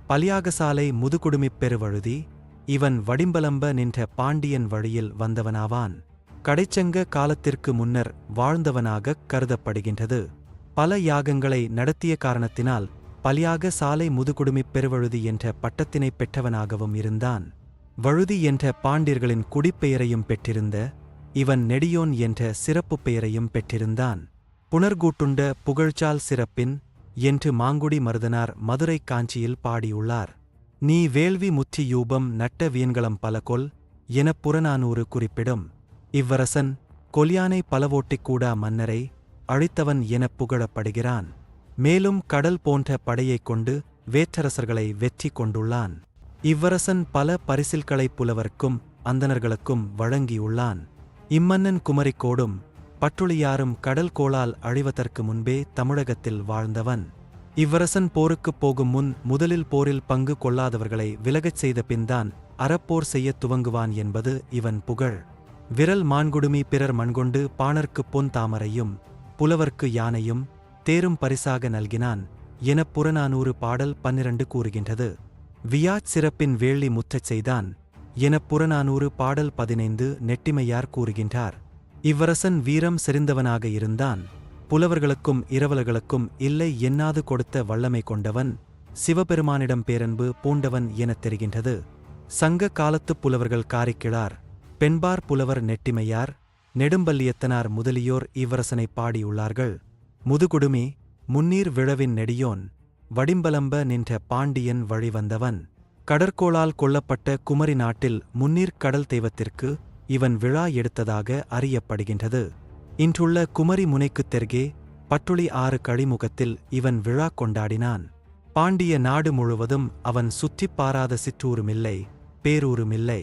பலியாகசாலை முதுகுடுமிப் பெருவழுதி. இவன் வடிம்பலம்ப நின்ற பாண்டியன் வழியில் வந்தவனாவான். கடைச்சங்க காலத்திற்கு முன்னர் வாழ்ந்தவனாகக் கருதப்படுகின்றது. பல யாகங்களை நடத்திய காரணத்தினால் பலியாக சாலை முதுகுடுமிப் பெருவழுதி என்ற பட்டத்தினைப் பெற்றவனாகவும் இருந்தான். வழுதி என்ற பாண்டியர்களின் குடிப்பெயரையும் பெற்றிருந்த இவன் நெடியோன் என்ற சிறப்புப் பெயரையும் பெற்றிருந்தான். புணர்கூட்டுண்ட புகழ்ச்சால் சிறப்பின் என்று மாங்குடி மருதனார் மதுரை காஞ்சியில் பாடியுள்ளார். நீ வேள்வி முற்றி யூபம் நட்ட வியன்களம் பலகொல் எனப் புறநானூறு குறிப்பிடும். இவ்வரசன் கொல்யானை பலவோட்டிக் கூடா மன்னரை அழித்தவன் எனப் புகழப்படுகிறான். மேலும் கடல் போன்ற படையைக் கொண்டு வேற்றரசர்களை வெற்றி கொண்டுள்ளான். இவ்வரசன் பல பரிசில்களைப் புலவர்க்கும் அந்தணர்களுக்கும் வழங்கியுள்ளான். இம்மன்னன் குமரிக்கோடும் பற்றுளியாரும் கடல் கோளால் அழிவதற்கு முன்பே தமிழகத்தில் வாழ்ந்தவன். இவ்வரசன் போருக்குப் போகும் முன் முதலில் போரில் பங்கு கொள்ளாதவர்களை விலகச் செய்த பின்தான் அறப்போர் செய்யத் துவங்குவான் என்பது இவன் புகழ். விரல் மான்குடுமி பிறர் மண்கொண்டு பாணர்க்குப் பொன் தாமரையும் புலவர்க்கு யானையும் தேரும் பரிசாக நல்கினான் எனப் புறநானூறு பாடல் 12 கூறுகின்றது. வியாச் சிறப்பின் வேள்வி முற்றச் செய்தான் எனப் புறநானூறு பாடல் 15 நெட்டிமையார் கூறுகின்றார். இவ்வரசன் வீரம் செறிந்தவனாக இருந்தான். புலவர்களுக்கும் இரவலர்களுக்கும் இல்லை எண்ணாது கொடுத்த வல்லமை கொண்டவன். சிவபெருமானிடம் பேரன்பு பூண்டவன் எனத் தெரிகின்றது. சங்க காலத்துப் புலவர்கள் காரிக்கிழார், பெண்பார் புலவர் நெட்டிமையார், நெடும்பல்லியத்தனார் முதலியோர் இவ்வரசனைப் பாடியுள்ளார்கள். முதுகுடுமி முன்னீர் விழவின் நெடியோன் வடிம்பலம்ப நின்ற பாண்டியன் வழிவந்தவன். கடற்கோளால் கொல்லப்பட்ட குமரி நாட்டில் முன்னீர் கடல் தெய்வத்திற்கு இவன் விழா எடுத்ததாக அறியப்படுகின்றது. இன்றுள்ள குமரி முனைக்குத் தெற்கே பட்டுளி ஆறு கழிமுகத்தில் இவன் விழா கொண்டாடினான். பாண்டிய நாடு முழுவதும் அவன் சுற்றிப் பாராத சிற்றூருமில்லை, பேரூருமில்லை.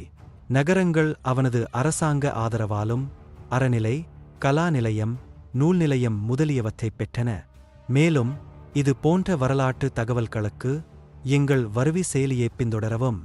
நகரங்கள் அவனது அரசாங்க ஆதரவாலும் அறநிலை, கலா நிலையம், நூல் நிலையம் முதலியவற்றைப் பெற்றன. மேலும் இது போன்ற வரலாற்று தகவல்களுக்கு எங்கள் வருவி செயலியைப் பின்தொடரவும்.